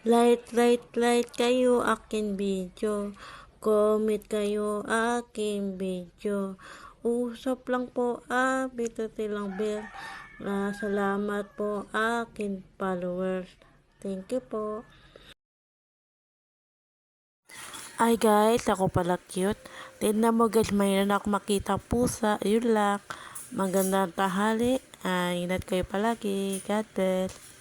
Like kayo akin video. Comment kayo aking video. Usap lang po, pindutin lang bell. Salamat po akin followers. Thank you po. Ay guys, ako pala cute. Tignan mo guys, mayroon ako makita pusa. Yun lang. Magandang tahali. Ingat kayo palagi. God bless.